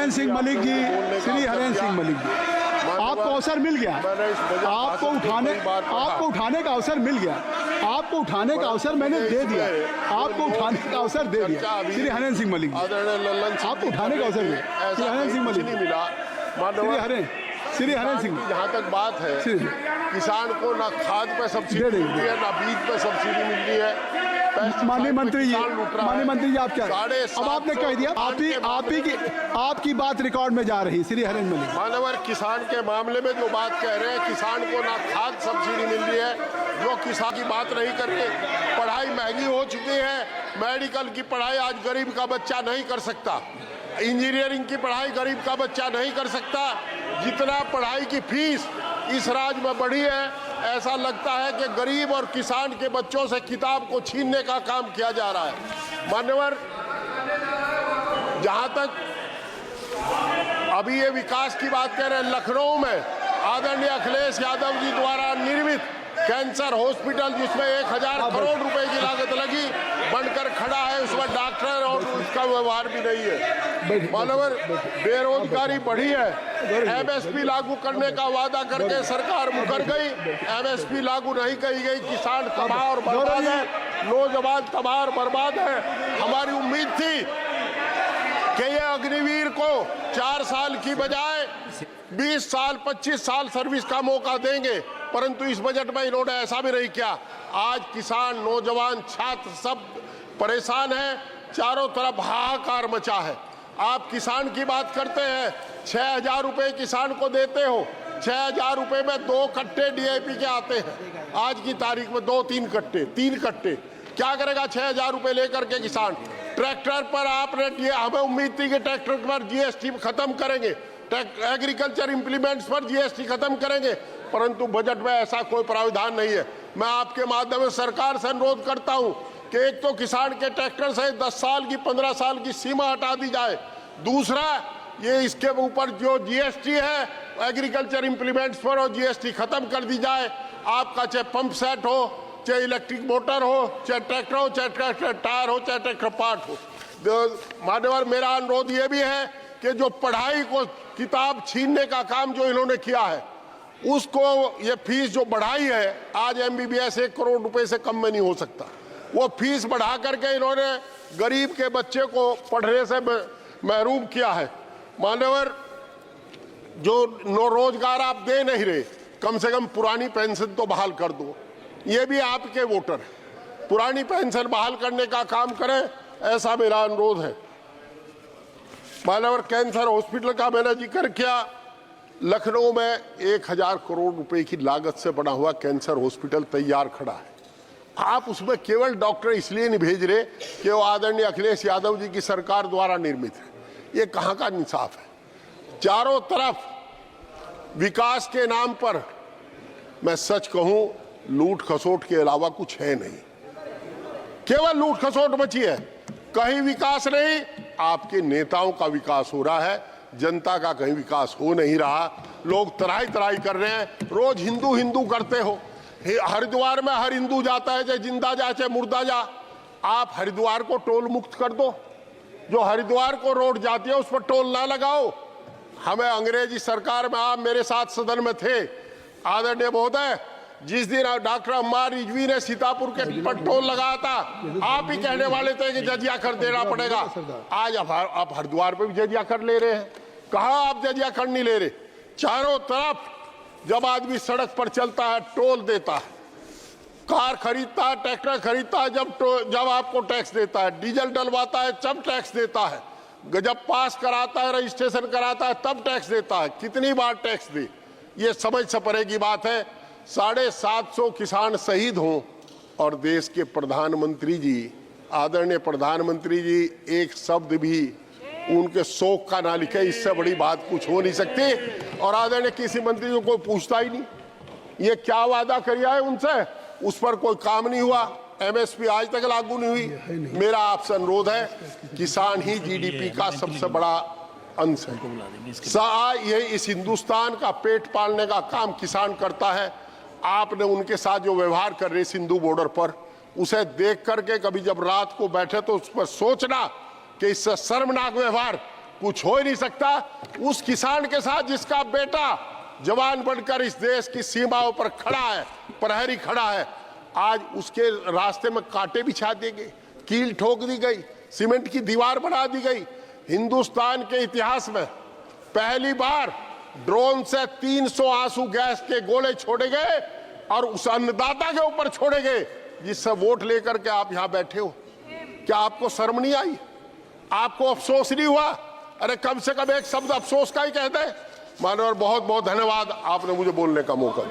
हरेंद्र सिंह मलिक जी, श्री हरेंद्र सिंह मलिक जी, आपको अवसर मिल गया, आपको उठाने का अवसर मिल गया, आपको उठाने का अवसर मैंने दे दिया, आपको उठाने का अवसर दे दिया श्री हरेंद्र सिंह मलिक जी, आपको उठाने का अवसर दिया श्री हरेंद्र सिंह मलिक नहीं मिला। श्री हरेंद्र सिंह। जहाँ तक बात है, किसान को ना खाद पे सब्सिडी मिलती है, ना बीज पे सब्सिडी मिलती है। माननीय मंत्री जी, आप क्या, अब आपने कह दिया, आपकी बात रिकॉर्ड में जा रही श्री हरेंद्र मलिक। मानवर किसान के मामले में जो बात कह रहे हैं, किसान को ना खाद सब्सिडी मिल रही है, जो किसान की बात नहीं कर रहे। पढ़ाई महंगी हो चुकी है, मेडिकल की पढ़ाई आज गरीब का बच्चा नहीं कर सकता, इंजीनियरिंग की पढ़ाई गरीब का बच्चा नहीं कर सकता। जितना पढ़ाई की फीस इस राज्य में बढ़ी है, ऐसा लगता है कि गरीब और किसान के बच्चों से किताब को छीनने का काम किया जा रहा है। मान्यवर, जहां तक अभी ये विकास की बात कर रहे हैं, लखनऊ में आदरणीय अखिलेश यादव जी द्वारा निर्मित कैंसर हॉस्पिटल, जिसमें 1000 करोड़ रुपए की लागत लगी, बनकर खड़ा है, उसमें डॉक्टर और उसका व्यवहार भी नहीं है। मानवर, बेरोजगारी बढ़ी है, एमएसपी लागू करने का वादा करके सरकार मुकर गई, एमएसपी लागू नहीं की गई, किसान तबाह और बर्बाद है, नौजवान तबाह और बर्बाद है। हमारी उम्मीद थी कि ये अग्निवीर को 4 साल की बजाय 20 साल 25 साल सर्विस का मौका देंगे, परंतु इस बजट में इन्होंने ऐसा भी नहीं किया। आज किसान, नौजवान, छात्र सब परेशान हैं, चारों तरफ हाहाकार मचा है। आप किसान की बात करते हैं, 6000 रुपए किसान को देते हो, 6000 रुपए में 2 कट्टे डीएपी के आते हैं, आज की तारीख में 2-3 कट्टे, 3 कट्टे, क्या करेगा 6000 रुपए लेकर के किसान? ट्रैक्टर पर आपने, हमें उम्मीद थी कि ट्रैक्टर पर जीएसटी खत्म करेंगे, एग्रीकल्चर इंप्लीमेंट्स पर जीएसटी खत्म करेंगे, परंतु बजट में ऐसा कोई प्रावधान नहीं है। मैं आपके माध्यम से सरकार से अनुरोध करता हूं कि एक तो किसान के ट्रैक्टर से 10 साल की 15 साल की सीमा हटा दी जाए, दूसरा ये इसके ऊपर जो जीएसटी है एग्रीकल्चर इंप्लीमेंट्स पर और जीएसटी खत्म कर दी जाए। आपका चाहे पंप सेट हो, चाहे इलेक्ट्रिक मोटर हो, चाहे ट्रैक्टर हो, चाहे ट्रैक्टर टायर हो, चाहे ट्रैक्टर पार्ट हो। मान्यवर, मेरा अनुरोध ये भी है कि जो पढ़ाई को किताब छीनने का काम जो इन्होंने किया है, उसको ये फीस जो बढ़ाई है, आज एमबीबीएस 1 करोड़ रुपए से कम में नहीं हो सकता, वो फीस बढ़ा करके इन्होंने गरीब के बच्चे को पढ़ने से महरूम किया है। मान्यवर, जो रोजगार आप दे नहीं रहे, कम से कम पुरानी पेंशन तो बहाल कर दो, ये भी आपके वोटर है, पुरानी पेंशन बहाल करने का काम करें, ऐसा मेरा अनुरोध है। मान्यवर, कैंसर हॉस्पिटल का मैंने जिक्र किया, लखनऊ में 1000 करोड़ रुपए की लागत से बना हुआ कैंसर हॉस्पिटल तैयार खड़ा है। आप उसमें केवल डॉक्टर इसलिए नहीं भेज रहे कि वो आदरणीय अखिलेश यादव जी की सरकार द्वारा निर्मित है, ये कहाँ का इंसाफ है? चारों तरफ विकास के नाम पर, मैं सच कहूं, लूट खसोट के अलावा कुछ है नहीं, केवल लूट खसोट मची है, कहीं विकास नहीं। आपके नेताओं का विकास हो रहा है, जनता का कहीं विकास हो नहीं रहा। लोग तराई तराई कर रहे हैं, रोज हिंदू हिंदू करते हो। हरिद्वार में हर हिंदू जाता है, चाहे जिंदा जा चाहे मुर्दा जा। आप हरिद्वार को टोल मुक्त कर दो, जो हरिद्वार को रोड जाती है उस पर टोल ना लगाओ। हमें अंग्रेजी सरकार में, आप मेरे साथ सदन में थे आदरणीय महोदय, जिस दिन डॉक्टर अम्मार रिजवी ने सीतापुर के पर टोल लगाया था, आप ही कहने वाले थे कि जजिया कर देना पड़ेगा। आज आप हरिद्वार पे भी जजिया कर ले रहे हैं। कहा आप जजिया कर नहीं ले रहे? चारों तरफ जब आदमी सड़क पर चलता है टोल देता है, कार खरीदता है, ट्रैक्टर खरीदता है, जब आपको टैक्स देता है, डीजल डलवाता है तब टैक्स देता है, जब पास कराता है, रजिस्ट्रेशन कराता है तब टैक्स देता है। कितनी बार टैक्स दे? ये समझ से परे की बात है। 750 किसान शहीद हों और देश के प्रधानमंत्री जी, आदरणीय प्रधानमंत्री जी, एक शब्द भी उनके शोक का ना लिखे, इससे बड़ी बात कुछ हो नहीं सकती। और आदरणीय किसी मंत्री को कोई पूछता ही नहीं, ये क्या वादा किया है उनसे, उस पर कोई काम नहीं हुआ। एमएसपी आज तक लागू नहीं हुई। मेरा आपसे अनुरोध है, किसान ही जीडीपी का सबसे बड़ा अंश है। ये इस हिंदुस्तान का पेट पालने का काम किसान करता है। आपने उनके साथ जो व्यवहार कर रहे सिंधु बॉर्डर पर, उसे देख करके कभी जब रात को बैठे तो उस पर सोचना कि इससे शर्मनाक व्यवहार कुछ हो ही नहीं सकता। उस किसान के साथ जिसका बेटा जवान बनकर इस देश की सीमाओं पर खड़ा है, प्रहरी खड़ा है, आज उसके रास्ते में कांटे बिछा दिए गए, कील ठोक दी गई, सीमेंट की दीवार बना दी गई। हिंदुस्तान के इतिहास में पहली बार ड्रोन से 300 आंसू गैस के गोले छोड़े गए और उस अन्नदाता के ऊपर छोड़े गए जिससे वोट लेकर के आप यहां बैठे हो। क्या आपको शर्म नहीं आई? आपको अफसोस नहीं हुआ? अरे कम से कम एक शब्द अफसोस का ही कहते हैं। माननीय, बहुत बहुत धन्यवाद, आपने मुझे बोलने का मौका दिया।